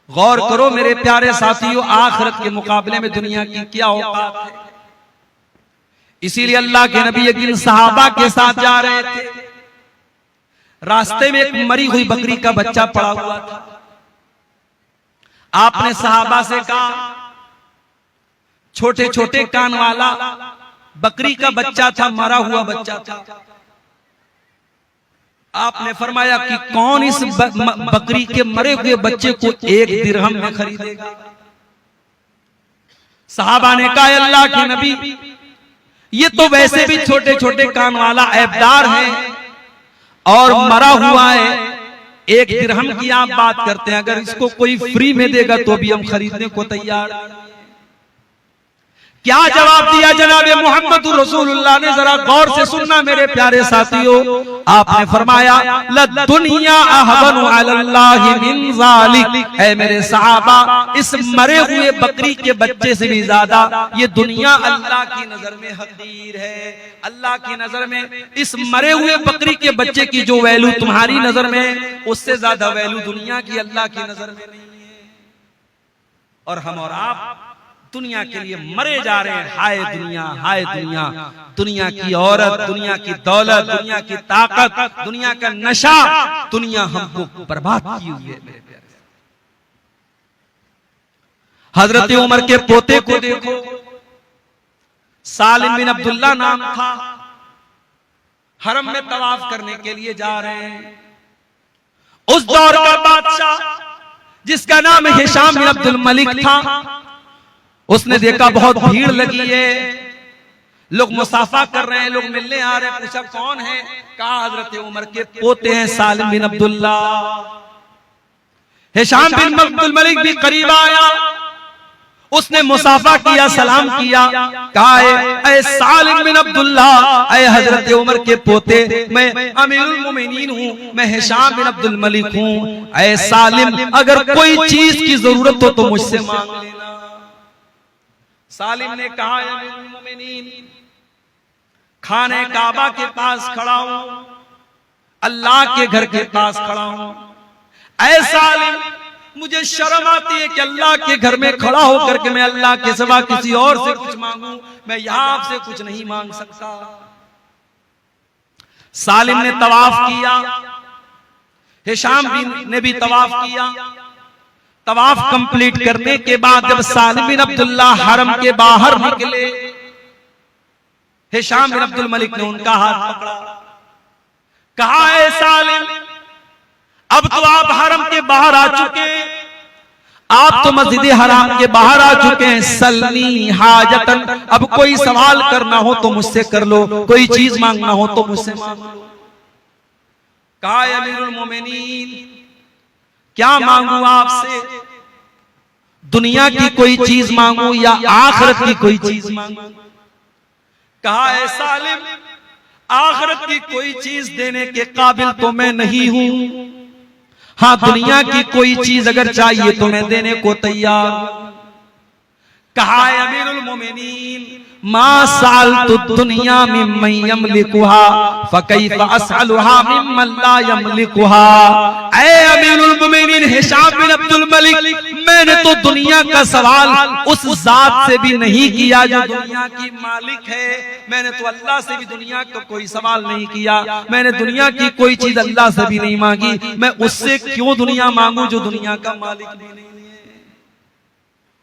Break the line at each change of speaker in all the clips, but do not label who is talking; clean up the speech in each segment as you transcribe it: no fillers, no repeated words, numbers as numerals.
गौर करो मेरे प्यारे साथियों, आखिरत के मुकाबले में दुनिया की क्या औकात है। इसीलिए अल्लाह के नबी एक दिन सहाबा के साथ जा रहे थे, रास्ते में एक मरी हुई बकरी का बच्चा पड़ा हुआ था। आपने सहाबा से कहा, छोटे छोटे कान वाला बकरी का बच्चा था, मरा हुआ बच्चा था। आपने फरमाया कि कौन इस बकरी के मरे हुए बच्चे को 1 दिरहम में खरीदेगा। सहाबा ने कहा, अल्लाह के नबी, ये तो वैसे भी छोटे छोटे कान वाला ऐबदार है और मरा हुआ है, 1 दिरहम की आप बात करते हैं, अगर इसको कोई फ्री में देगा तो भी हम खरीदने को तैयार। क्या जवाब दिया जनाबे मोहम्मद रसूलुल्लाह ने, जरा गौर से सुनना मेरे प्यारे साथियों। आपने फरमाया, लद्दुनिया अहवनु अलल्लाहि मिन ज़ालिक, ऐ मेरे सहाबा, इस मरे हुए बकरी के बच्चे से भी ज्यादा ये दुनिया अल्लाह की नजर में हकीर है। अल्लाह की नजर में इस मरे हुए बकरी के बच्चे की जो वैल्यू तुम्हारी नजर में, उससे ज्यादा वैल्यू दुनिया की अल्लाह की नजर में नहीं है। और हम और आप दुनिया के लिए मरे जा रहे हैं। हाय दुनिया, हाय दुनिया, दुनिया की औरत, दुनिया की दौलत, दुनिया की ताकत, दुनिया का नशा, दुनिया हमको बर्बाद की हुई है मेरे प्यारे। हजरत उमर के पोते को देखो, सालिम बिन अब्दुल्ला नाम था, हरम में तवाफ करने के लिए जा रहे हैं। उस दौर का बादशाह जिसका नाम हिशाम बिन अब्दुल मलिक था, उसने देखा बहुत भीड़ लगी है, लोग मुसाफा कर रहे हैं, लोग मिलने आ रहे हैं। पूछा कौन है? कहा हजरत उमर के पोते हैं सालिम बिन अब्दुल्ला। हिशाम बिन अब्दुल मलिक भी करीब आया, उसने मुसाफा किया, सलाम किया, कहा ऐ सालिम बिन अब्दुल्ला, ऐ हजरत उमर के पोते, मैं अमीरुल मोमिनीन हूँ, मैं हिशाम बिन अब्दुल मलिक हूँ। ऐ सालिम, अगर कोई चीज की जरूरत हो तो मुझसे मांग लेना। सालिम ने कहा, अमीरुल मोमिनीन, खाने काबा के पास खड़ा हूं, अल्लाह के घर के पास खड़ा हूं। ऐ सालिम, मुझे शर्म आती है कि अल्लाह के घर में खड़ा होकर के मैं अल्लाह के सिवा किसी और से कुछ मांगूं, मैं यहां आपसे कुछ नहीं मांग सकता। सालिम ने तवाफ किया, हिशाम ने भी तवाफ किया। तवाफ कंप्लीट करने के बाद जब सालिम बिन अब्दुल्ला हरम के बाहर निकले, हिशाम बिन अब्दुल मलिक ने उनका हाथ पकड़ा, कहा है सालिम, अब तो आप हरम के बाहर आ चुके, आप तो मस्जिद हराम के बाहर आ चुके हैं। सल्ली हाजतन, अब कोई सवाल करना हो तो मुझसे कर लो, कोई चीज मांगना हो तो मुझसे मांग लो। कहा अमीरुल मोमिनीन, क्या मांगू आपसे? दुनिया की कोई चीज मांगू या आखिरत की कोई चीज मांगू? कहा है सालिम, आखिरत की कोई चीज देने के काबिल तो मैं नहीं हूं, हाँ दुनिया की कोई चीज अगर चाहिए तो मैं देने को तैयार। कहा है अमीरुल मोमिनीन, मा सालतु दुनिया मिम्मन यमलिकुहा फकैफ असअलुहा मिम्मन ला यमलिकुहा। ऐ अमीरुल मोमिनीन हिशाम बिन अब्दुल मलिक, मैंने तो दुनिया का सवाल उस जात से भी नहीं किया जो दुनिया की मालिक है, मैंने तो अल्लाह से भी दुनिया का कोई सवाल नहीं किया, मैंने दुनिया की कोई चीज अल्लाह से भी नहीं मांगी, मैं उससे क्यों दुनिया मांगू जो दुनिया का मालिक नहीं है।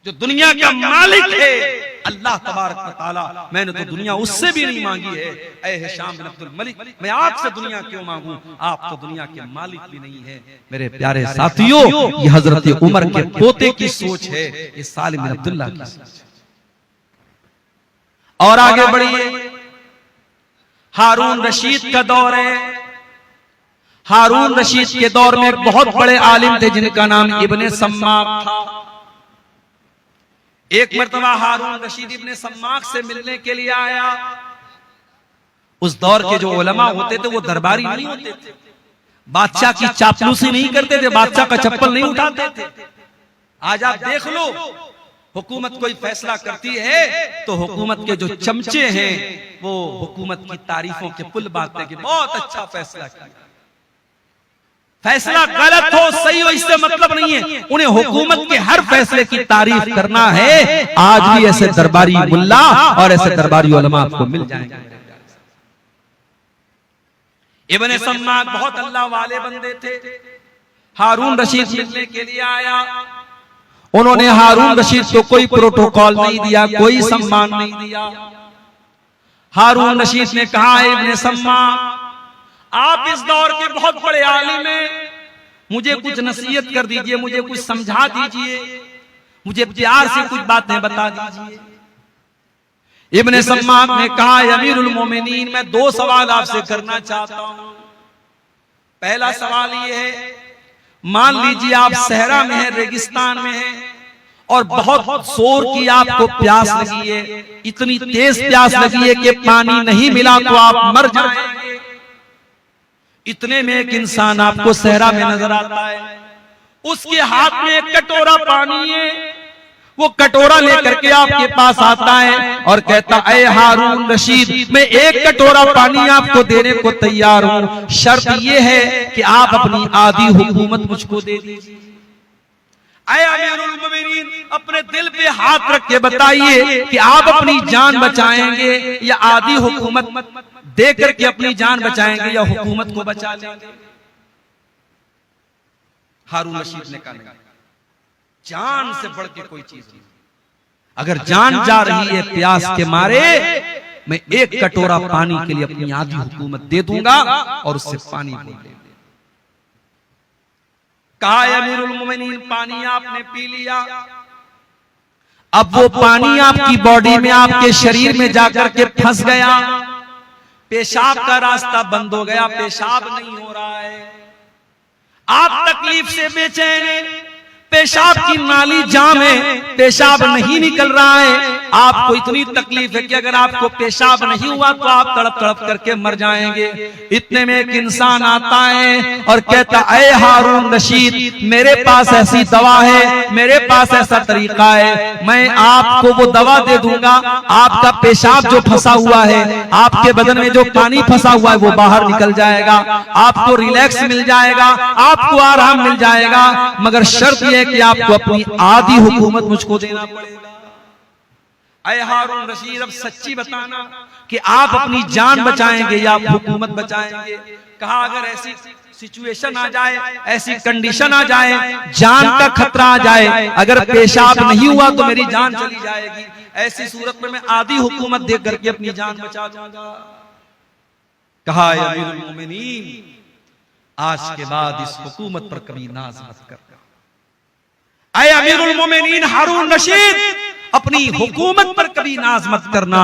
जो दुनिया का मालिक है अल्लाह तबारक व तआला, मैंने तो दुनिया उससे भी नहीं मांगी है। ऐ हिशाम बिन अब्दुल मलिक, मैं आपसे दुनिया क्यों मांगू, आप तो दुनिया के मालिक भी नहीं है। मेरे प्यारे साथियों, ये हजरत उमर के पोते की सोच है, ये सालिम बिन अब्दुल्ला की सोच। और आगे बढ़िए, हारून रशीद का दौर है। हारून रशीद के दौर में एक बहुत बड़े आलिम थे जिनका नाम इब्ने सम्माक था। एक मर्तबा हारून रशीद इब्ने सम्माक से मिलने के लिए आया। उस दौर के जो उलमा होते थे वो दरबारी नहीं होते थे, बादशाह की चापलूसी नहीं करते थे, बादशाह का चप्पल नहीं उठाते थे। आज आप देख लो, हुकूमत कोई फैसला करती है तो हुकूमत के जो चमचे हैं वो हुकूमत की तारीफों के पुल बांटते कि बहुत अच्छा फैसला किया। फैसला गलत हो सही हो इससे मतलब नहीं है, उन्हें हुकूमत के हर फैसले की तारीफ करना है। आज भी ऐसे दरबारी मुल्ला और ऐसे दरबारी उलमा आपको मिल जाएंगे। इब्ने सम्माक बहुत अल्लाह वाले बंदे थे। हारून रशीद मिलने के लिए आया, उन्होंने हारून रशीद को कोई प्रोटोकॉल नहीं दिया, कोई सम्मान नहीं दिया। हारून रशीद ने कहा, इब्ने सम्माक आप इस दौर के बहुत बड़े आलिम हैं, मुझे कुछ नसीहत कर दीजिए, मुझे कुछ समझा दीजिए, मुझे प्यार से कुछ बातें बता दीजिए। इब्ने सम्माक ने कहा, अमीरुल मोमिनीन मैं दो सवाल आपसे करना चाहता हूं। पहला सवाल ये है, मान लीजिए आप सहरा में हैं, रेगिस्तान में हैं और बहुत शोर की आपको प्यास लगी है, इतनी तेज प्यास लगी है कि पानी नहीं मिला तो आप मर जाएंगे। इतने में एक इंसान आपको सहरा में नजर आता है, उसके हाथ में एक कटोरा पानी है, वो कटोरा लेकर के आपके पास आता है और कहता है, ऐ हारून रशीद मैं एक कटोरा पानी आपको देने को तैयार हूं, शर्त ये है कि आप अपनी आधी हुकूमत मुझको दे दीजिए। ऐ अमीरुल मोमिनीन अपने दिल पे हाथ रख के बताइए कि आप अपनी जान बचाएंगे या आधी हुकूमत दे करके अपनी जान बचाएंगे या हुकूमत को बचा लेंगे। हारून रशीद ने कहा, जान से बढ़ के कोई चीज नहीं, अगर जान जा रही है प्यास के मारे मैं एक कटोरा पानी के लिए अपनी आधी हुकूमत दे दूंगा और उससे पानी पी ले। कहा, अमीरुल मोमिनीन पानी आपने पी लिया, अब वो पानी आपकी बॉडी में आपके शरीर में जाकर के फंस गया, पेशाब का रास्ता बंद हो गया, पेशाब नहीं हो रहा है, आप तकलीफ से बेचैन हैं, पेशाब की नाली जाम है, पेशाब नहीं निकल रहा है, आपको इतनी तकलीफ है कि अगर आपको पेशाब नहीं हुआ तो आप तड़प तड़प करके मर जाएंगे। इतने में एक इंसान आता है और कहता, ऐ हारून रशीद मेरे पास ऐसी दवा है, मेरे पास ऐसा तरीका है, मैं आपको वो दवा दे दूंगा, आपका पेशाब जो फंसा हुआ है, आपके बदन में जो पानी फंसा हुआ है वो बाहर निकल जाएगा, आपको रिलैक्स मिल जाएगा, आपको आराम मिल जाएगा, मगर शर्त यह कि आपको अपनी आधी हुकूमत मुझको देना पड़ेगा। ऐ हारून रशीद अब सच्ची बताना कि आप अपनी जान बचाएंगे या आप हुकूमत बचाएंगे। कहा, अगर ऐसी सिचुएशन आ जाए, ऐसी कंडीशन आ जाए, जान का खतरा आ जाए, अगर पेशाब नहीं हुआ तो मेरी जान चली जाएगी, ऐसी सूरत में मैं आधी हुकूमत दे करके अपनी जान बचा दूंगा। कहा, अमीरुल मोमिनीन आज के बाद इस हुकूमत पर कभी नाज मत कर। ऐ अमीरुल मोमिनीन हारून रशीद अपनी हुकूमत पर कभी नाज मत करना,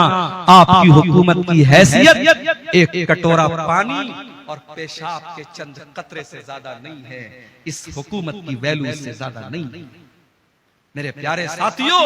आपकी हुकूमत की हैसियत एक कटोरा पानी और पेशाब के चंद कतरे से ज्यादा नहीं है, इस हुकूमत की वैल्यू इससे ज्यादा नहीं। मेरे प्यारे साथियों,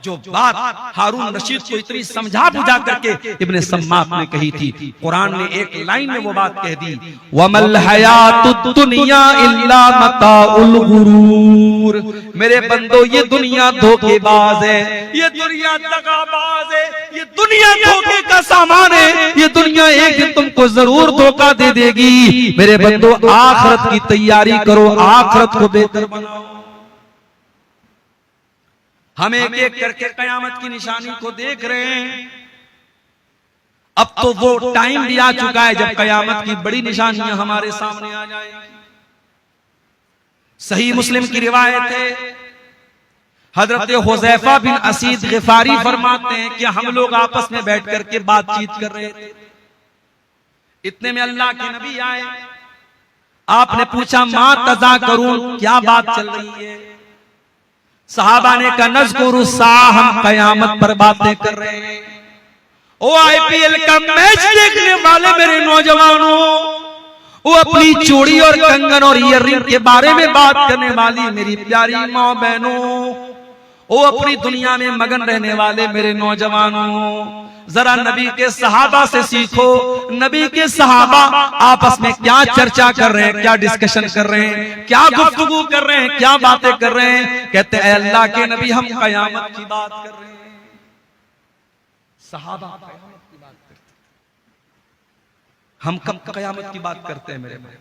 जो बात हारून रशीद को इतनी समझा बुझा करके इब्ने सम्माक ने कही थी, कुरान ने एक लाइन में वो बात कह दी, वमल हयातुद दुनिया इल्ला मताउल गुरूर। मेरे बंदो ये दुनिया धोखेबाज है, ये दुनिया दगाबाज है, ये दुनिया धोखे का सामान है, ये दुनिया एक दिन तुमको जरूर धोखा दे देगी। मेरे बंदो आखिरत की तैयारी करो, आखिरत को बेहतर बनाओ। हम एक एक करके कयामत की निशानी को देख रहे हैं। अब तो वो टाइम भी आ चुका है जब कयामत की बड़ी निशानियां हमारे सामने आ जाएंगी। सही मुस्लिम की रिवायत है, हजरत हुज़ैफा बिन असीद गिफारी फरमाते हैं कि हम लोग आपस में बैठ करके बातचीत कर रहे थे, इतने में अल्लाह के नबी आए। आपने पूछा, मां तज़ा करूं, क्या बात चल रही है? सहाबा ने कहा, नज़कुरु साह, हम कयामत पर बातें कर रहे हैं। ओ आईपीएल का मैच देखने वाले मेरे नौजवानों, वो अपनी चूड़ी और कंगन और ईयररिंग के बारे में बात करने वाली मेरी प्यारी माँ बहनों, वो अपनी दुनिया में मगन रहने वाले मेरे नौजवानों, जरा नबी के सहाबा से सीखो। नबी के सहाबा आपस में क्या चर्चा कर रहे हैं, क्या डिस्कशन कर रहे हैं, क्या गुफ्तगू कर रहे हैं, क्या बातें कर रहे हैं? कहते हैं, अल्लाह के नबी हम कयामत की बात कर रहे हैं। सहाबा कयामत की बात करते, हम कब कयामत की बात करते हैं मेरे भाई?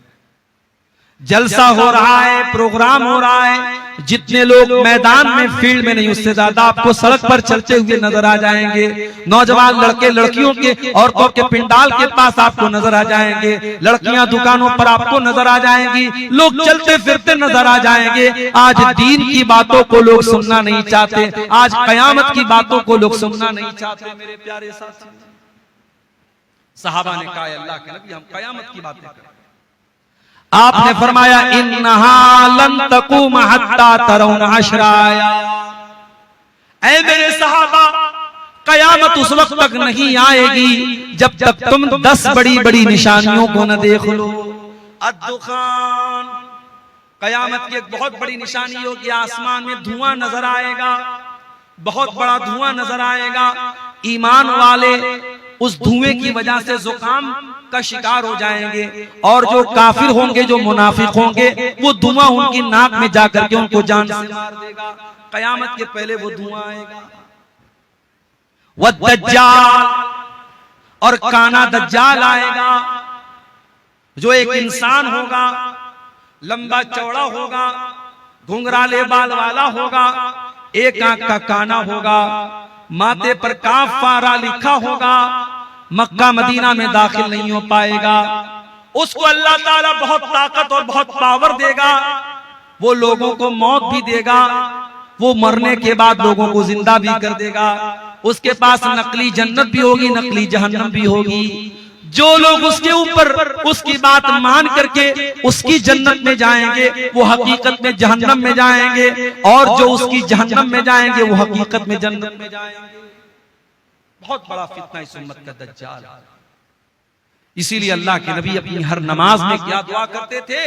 जलसा हो रहा है, प्रोग्राम हो रहा है, जितने लोग मैदान में फील्ड में नहीं उससे ज्यादा आपको सड़क पर चलते हुए नजर आ जाएंगे। नौजवान लड़के लड़कियों के औरतों के पिंडाल के पास आपको नजर आ जाएंगे, लड़कियां दुकानों पर आपको नजर आ जाएंगी, लोग चलते फिरते नजर आ जाएंगे। आज दीन की बातों को लोग सुनना नहीं चाहते, आज कयामत की बातों को लोग सुनना नहीं चाहते। मेरे प्यारे साथी, सहाबा ने कहा अल्लाह के नबी हम कयामत की बातें करें। आपने फरमाया इन्नहा लन तकूम हत्ता तरौन अशराया, ऐ मेरे सहाबा कयामत उस वक्त तक नहीं आएगी जब तक तुम 10 बड़ी बड़ी निशानियों को न देख लो। अद्दुखान, कयामत की एक बहुत बड़ी निशानी होगी, आसमान में धुआं नजर आएगा, बहुत बड़ा धुआं नजर आएगा। ईमान वाले उस धुएं की वजह से जुकाम का शिकार हो जाएंगे, और जो काफिर होंगे, जो मुनाफिक होंगे, वो धुआं उनकी नाक में जाकर के उनको जान से मार देगा। कयामत के पहले वो धुआं आएगा। वद्दज्जाल, और काना दज्जाल आएगा, जो एक इंसान होगा, लंबा चौड़ा होगा, घुंघराले बाल वाला होगा, एक आंख का काना होगा, माथे पर काफ फारा लिखा होगा, मक्का मदीना में दाखिल नहीं हो पाएगा। उसको अल्लाह ताला बहुत ताकत और बहुत पावर देगा, वो लोगों को मौत भी देगा, वो मरने के बाद लोगों को जिंदा भी कर देगा। उसके पास नकली जन्नत भी होगी, नकली जहन्नम भी होगी। जो लोग उसके ऊपर उसकी बात मान करके उसकी जन्नत में जाएंगे, वो हकीकत में जहन्नम में जाएंगे, और जो उसकी जहन्नम में जाएंगे वो हकीकत में जन्नत में जाएंगे। बहुत बड़ा फितना इस उम्मत का दज्जाल। इसीलिए अल्लाह के नबी अपनी हर नमाज में क्या दुआ करते थे?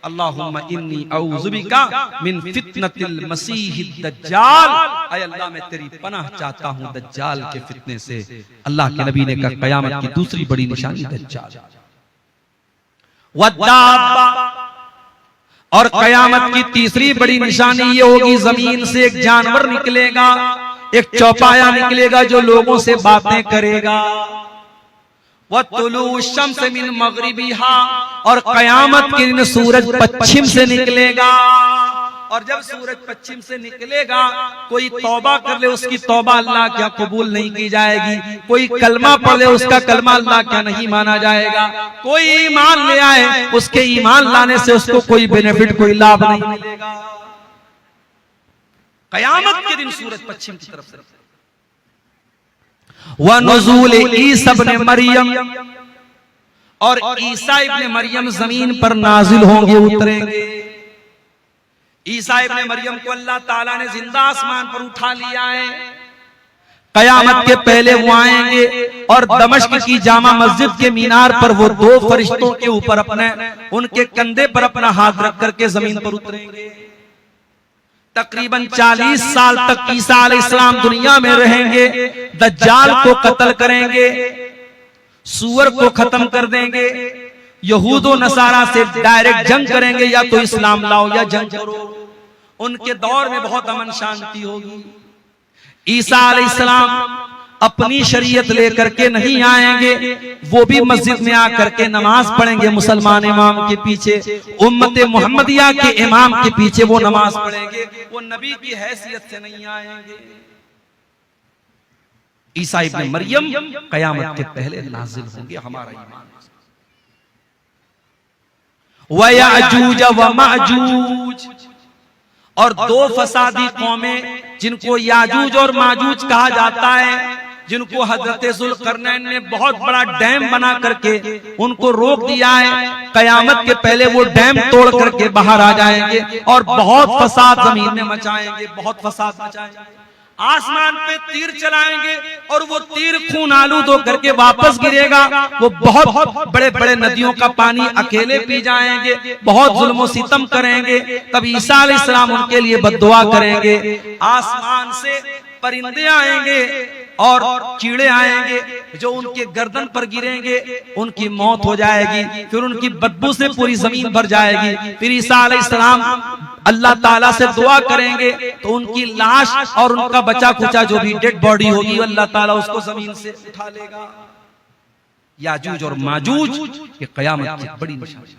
अल्लाहुम्मा इन्नी औज़ु बिका मिन फितनतिल मसीहिद दज्जाल, ऐ अल्लाह मैं तेरी पनाह चाहता हूं दज्जाल के फितने से। अल्लाह के नबी ने कहा कयामत की दूसरी बड़ी निशानी दज्जाल। वद्दाब्बा, और कयामत की तीसरी बड़ी निशानी ये होगी, जमीन से एक जानवर निकलेगा, एक चौपाया निकलेगा जो लोगों से बातें करेगा। वतुलू शम्स मिन मगरिबिहा, और कयामत के दिन सूरज पश्चिम से निकलेगा, और जब सूरज पश्चिम से निकलेगा, कोई तौबा कर ले उसकी तौबा अल्लाह क्या कबूल नहीं की जाएगी, कोई कलमा पढ़ ले उसका कलमा अल्लाह क्या नहीं माना जाएगा, कोई ईमान ले आए उसके ईमान लाने से उसको कोई बेनिफिट, कोई लाभ नहीं मिलेगा। कयामत के दिन सूरज पश्चिम की तरफ से। व नुज़ूल ईसा इब्न मरियम, और ईसा इब्न मरियम जमीन पर नाजिल होंगे, उतरेंगे। ईसा इब्न मरियम को अल्लाह ताला ने जिंदा आसमान पर उठा लिया है। कयामत के पहले वो आएंगे, और दमिश्क की जामा मस्जिद के मीनार पर वो 2 फरिश्तों के ऊपर अपने उनके कंधे पर अपना हाथ रख करके जमीन पर उतरेंगे। तकरीबन 40 साल तक ईसा अलैहिस्सलाम दुनिया में रहेंगे, दज्जाल को कत्ल करेंगे, सूअर को खत्म कर देंगे, यहूदो नसारा से डायरेक्ट जंग करेंगे, या तो इस्लाम लाओ या जंग करो। उनके दौर में बहुत अमन शांति होगी। ईसा अलैहिस्सलाम अपनी शरीयत लेकर के नहीं आएंगे, वो भी मस्जिद में आकर के नमाज पढ़ेंगे मुसलमान इमाम के पीछे, उम्मत मुहम्मदिया के इमाम के पीछे वो नमाज पढ़ेंगे, वो नबी की हैसियत से नहीं आएंगे। ईसा इब्न मरियम कयामत के पहले नाजिल होंगे, हमारा ईमान। व याजूज व माजूज, और 2 फसादी कौमें जिनको याजूज और माजूज कहा जाता है, जिनको हजरत जुल्करनैन ने बहुत बड़ा डैम बना करके उनको रोक दिया है। कयामत के पहले वो डैम तोड़ करके बाहर आ जाएंगे और बहुत फसाद जमीन में मचाएंगे, बहुत फसाद मचाएंगे। आसमान पे तीर चलाएंगे और वो तीर खून आलूद होकर के वापस गिरेगा। वो बहुत बड़े बड़े नदियों का पानी अकेले पी जाएंगे, बहुत जुल्म सितम करेंगे। तब ईसा अलैहिस्सलाम उनके लिए बद्दुआ करेंगे। आसमान से परिंदे आएंगे और कीड़े आएंगे जो उनके गर्दन पर गिरेंगे, उनकी मौत हो जाएगी। फिर उनकी बदबू से पूरी जमीन भर जाएगी। फिर ईसा अलैहिस्सलाम अल्लाह ताला से दुआ करेंगे तो उनकी लाश और उनका बचा कुचा जो भी डेड बॉडी होगी अल्लाह ताला उसको जमीन से उठा लेगा। याजूज और माजूज ये कयामत की बड़ी निशानी।